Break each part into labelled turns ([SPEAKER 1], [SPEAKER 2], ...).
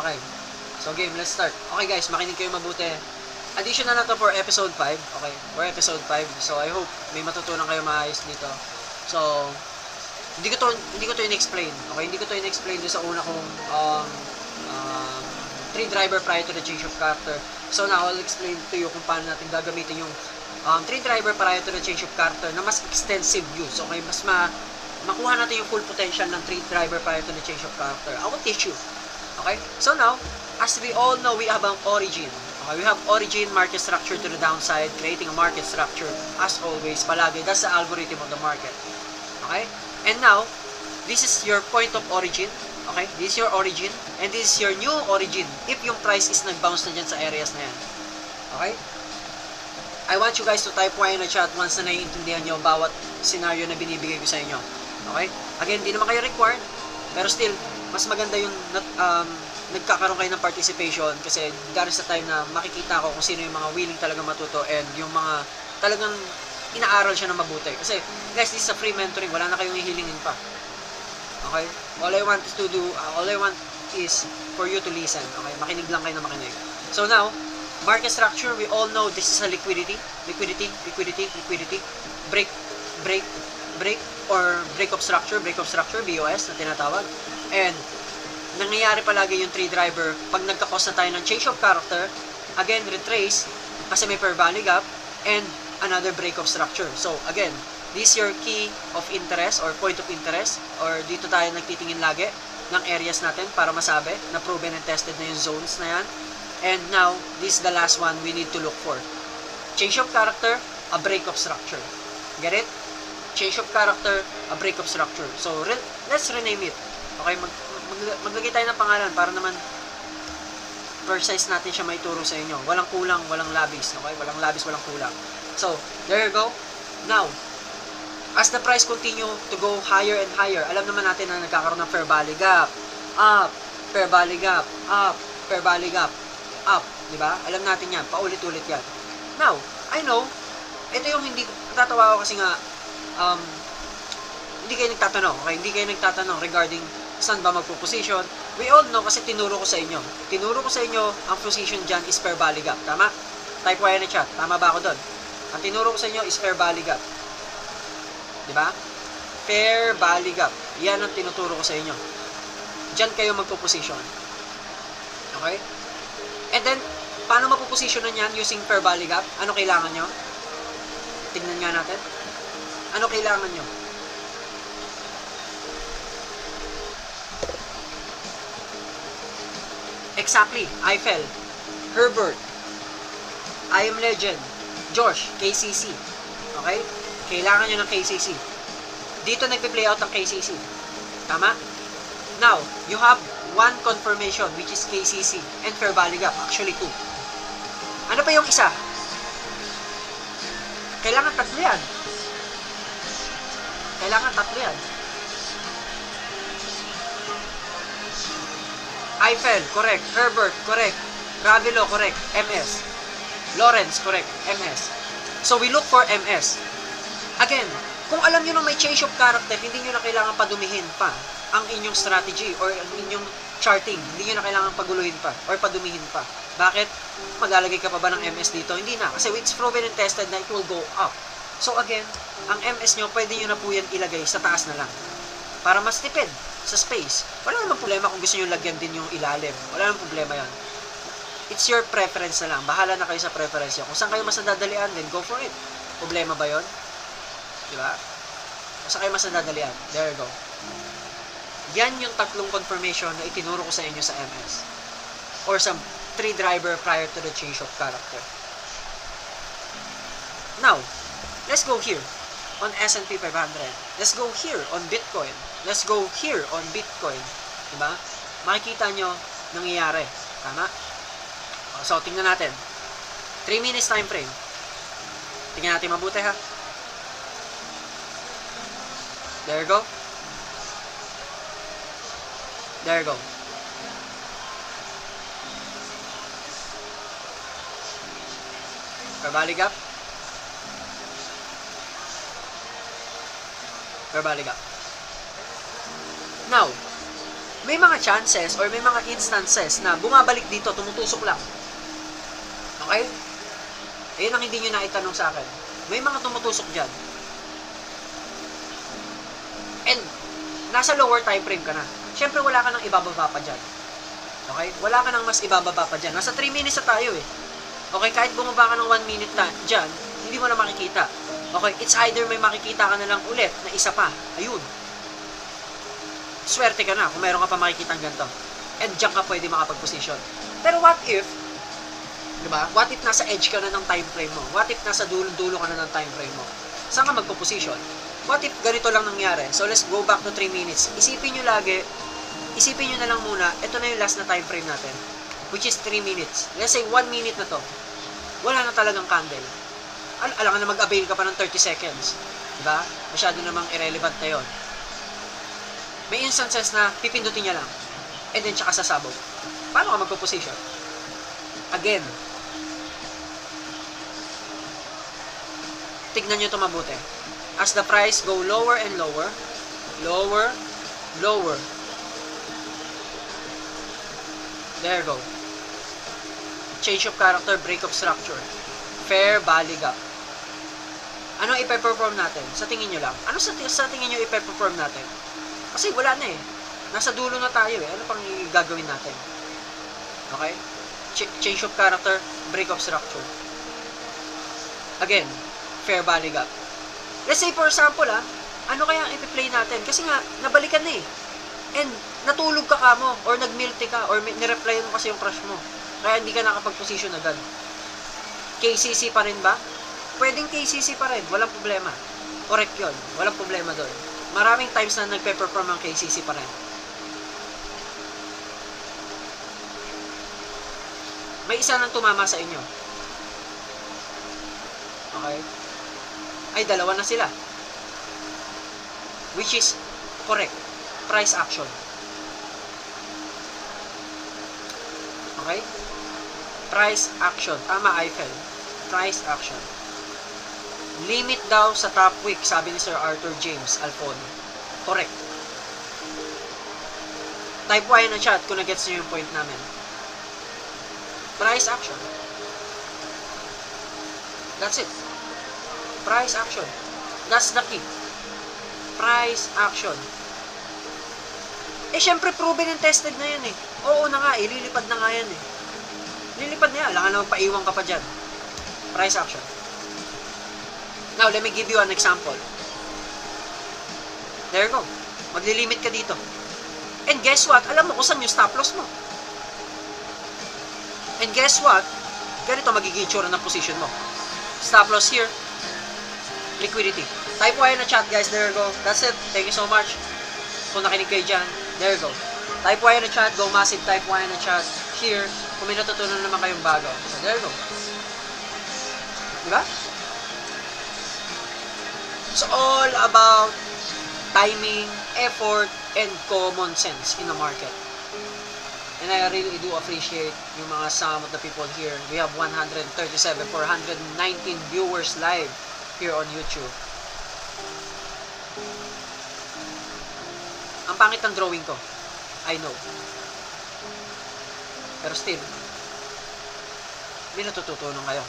[SPEAKER 1] Okay. So game, let's start. Okay guys, makinig kayo mabuti. Additional na to for episode 5. Okay, for episode 5. So I hope may matutunan kayo maayos dito. So hindi ko to in-explain. Okay, hindi ko to in-explain doon sa una kong tree driver prior to the change of character. So now I'll explain to you kung paano natin gagamitin yung tree driver prior to the change of character na mas extensive use. Okay, mas makuha natin yung full potential ng tree driver prior to the change of character. I will teach you. Okay, so now as we all know, we have an origin. Okay, we have origin, market structure to the downside, creating a market structure. As always, palagi, that's the algorithm of the market. Okay? And now, this is your point of origin. Okay? This is your origin. And this is your new origin if yung price is nag-bounce na dyan sa areas na yan. Okay? I want you guys to type Y in the chat once na naiintindihan nyo bawat scenario na binibigay ko sa inyo. Okay? Again, di naman kayo required. Pero still, mas maganda yung nagkakaroon kayo ng participation kasi there is a time na makikita ko kung sino yung mga willing talaga matuto and yung mga talagang inaaral siya na mabuti. Kasi guys, this is a free mentoring, wala na kayong hihilingin pa. Okay? All I want is for you to listen. Okay? Makinig lang kayo na makinig. So now, market structure, we all know this is a liquidity, break or break of structure, BOS na tinatawag. And nangyayari palagi yung tree driver pag nagka-cause na tayo ng change of character, again, retrace, kasi may fair value gap, and another break of structure. So, again, this is your key of interest or point of interest, or dito tayo nagtitingin lagi ng areas natin para masabi na proven and tested na yung zones na yan. And now, this is the last one we need to look for. Change of character, a break of structure. Get it? Change of character, a break of structure. So, let's rename it. Okay, maglagay tayo ng pangalan para naman precise natin siya maituro sa inyo. Walang kulang, walang labis. Okay? Walang labis, walang kulang. So, there you go. Now, as the price continue to go higher and higher, alam naman natin na nagkakaroon ng fair value gap. Up, fair value gap, up, fair value gap, up. Diba? Alam natin yan. Paulit-ulit yan. Now, I know, ito yung hindi, natatawa ko kasi nga, hindi kayo nagtatanong. Okay? Hindi kayo nagtatanong regarding saan ba magpo-position. We all know kasi tinuro ko sa inyo. Tinuro ko sa inyo, ang position dyan is fair value gap. Tama? Type Y in the chat. Tama ba ako doon? Ang tinuro ko sa inyo is fair value gap. Diba? Fair value gap. Yan ang tinuturo ko sa inyo. Dyan kayo magpo-position. Okay? And then, paano mapopositionan yan using fair value gap? Ano kailangan nyo? Tingnan nga natin. Ano kailangan nyo? Exactly. Eiffel, Herbert, I Am Legend, Josh, KCC. Okay? Kailangan nyo ng KCC. Dito nagpe-play out ang KCC. Tama? Now, you have one confirmation which is KCC and fair value gap. Actually, two. Ano pa yung isa? Kailangan tatlo yan. Kailangan tatlo yan. Eiffel, correct. Herbert, correct. Ravelo, correct. MS. Lawrence, correct. MS. So, we look for MS. Again, kung alam nyo na may change of character, hindi nyo na kailangan padumihin pa ang inyong strategy or ang inyong charting. Hindi nyo na kailangan paguluhin pa or padumihin pa. Bakit? Maglalagay ka pa ba ng MS dito? Hindi na. Kasi it's proven and tested na it will go up. So, again, ang MS nyo, pwede nyo na po yan ilagay sa taas na lang. Para mas tipid sa space. Wala namang problema kung gusto nyo lagyan din yung ilalim. Wala namang problema yan. It's your preference na lang. Bahala na kayo sa preference nyo. Kung saan kayo mas nadadalian, then go for it. Problema ba yon? Diba? Kung saan kayo mas nadadalian, there you go. Yan yung tatlong confirmation na itinuro ko sa inyo sa MS. Or sa tree driver prior to the change of character. Now, let's go here on S&P 500. Let's go here on Bitcoin. Let's go here on Bitcoin. Diba? Makikita nyo nangyayari. Tama? So, tingnan natin. 3 minutes time frame. Tingnan natin mabuti ha. There you go. There you go. Fair value gap. Fair value gap. Now, may mga chances or may mga instances na bumabalik dito, tumutusok lang. Okay? Ayun ang hindi nyo naitanong sa akin. May mga tumutusok dyan. And, nasa lower time frame ka na. Siyempre, wala ka nang ibababa pa dyan. Okay? Wala ka nang mas ibababa pa dyan. Nasa 3 minutes na tayo eh. Okay? Kahit bumaba ka ng 1 minute na dyan, hindi mo na makikita. Okay? It's either may makikita ka na lang ulit na isa pa. Ayun. Swerte ka na kung meron ka pa makikita ganito. And dyan ka pwede makapag-position. Pero what if, diba? What if nasa edge ka na ng time frame mo? What if nasa dulo-dulo ka na ng time frame mo? Saan ka magpo-position? What if ganito lang nangyari? So let's go back to 3 minutes. Isipin nyo na lang muna, ito na yung last na time frame natin, which is 3 minutes. Let's say 1 minute na to. Wala na talagang candle. Alam ka na mag-avail ka pa ng 30 seconds. Diba? Masyado namang irrelevant na yun. May instances na pipindutin niya lang. And then tsaka sasabog. Paano ka magpo-position? Again, tignan nyo ito mabuti. As the price go lower and lower, lower, lower. There you go. Change of character, break of structure. Fair value gap. Ano ipe-perform natin? Sa tingin nyo lang. Ano sa tingin nyo ipe-perform natin? Kasi wala na eh. Nasa dulo na tayo eh. Ano pang gagawin natin? Okay? Change of character, break of structure. Again, fair value gap. Let's say for example ano kaya ang ipi-play natin? Kasi nga, nabalikan na eh. And natulog ka mo, or nag-milty ka, or nireply mo kasi yung crush mo. Kaya hindi ka nakapag-position agad. KCC pa rin ba? Pwedeng KCC pa rin, walang problema. Correct yun, walang problema doon. Maraming times na nagpe-perform ang KCC pa rin. May isa nang tumama sa inyo. Okay? Ay, dalawa na sila. Which is correct. Price action. Okay? Price action. Tama, Eiffel. Price action. Limit daw sa top wick, sabi ni Sir Arthur James Alfon. Correct. Type Y na chat kung nagets nyo yung point namin. Price action. That's it. Price action. That's the key. Price action. Eh, syempre, proven and tested na yan eh. Oo na nga, lilipad na nga yan eh. Lilipad na yan. Alam ka naman, paiwan ka pa dyan. Price action. Now, let me give you an example. There you go. Maglilimit ka dito. And guess what? Alam mo kung saan yung stop loss mo. And guess what? Ganito magiging itsura ng position mo. Stop loss here. Liquidity. Type Y na chat, guys. There you go. That's it. Thank you so much. Kung nakinig kayo dyan, there you go. Type Y na chat. Go massive. Type Y na chat. Here. Kung may natutunan naman kayong bago. So, there you go. Diba? It's all about timing, effort, and common sense in the market. And I really do appreciate yung mga some of the people here. We have 137, 419 viewers live here on YouTube. Ang pangit ng drawing ko. I know. Pero still, may natututunan kayo.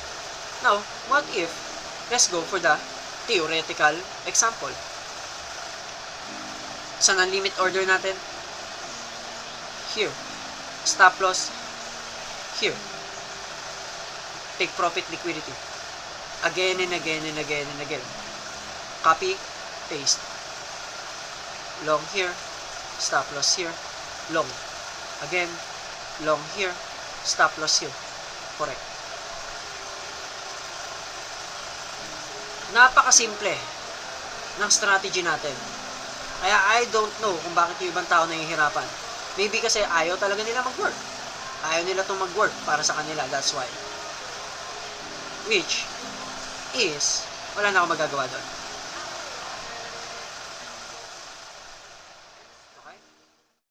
[SPEAKER 1] Now, what if, let's go for the theoretical example. Saan ang limit order natin? Here. Stop loss. Here. Take profit liquidity. Again and again and again and again. Copy, paste. Long here. Stop loss here. Long. Again. Long here. Stop loss here. Correct. Napakasimple ng strategy natin. Kaya I don't know kung bakit yung ibang tao nahihirapan. Maybe kasi ayaw talaga nila mag-work. Ayaw nila itong mag-work para sa kanila. That's why. Which is, wala na akong magagawa doon.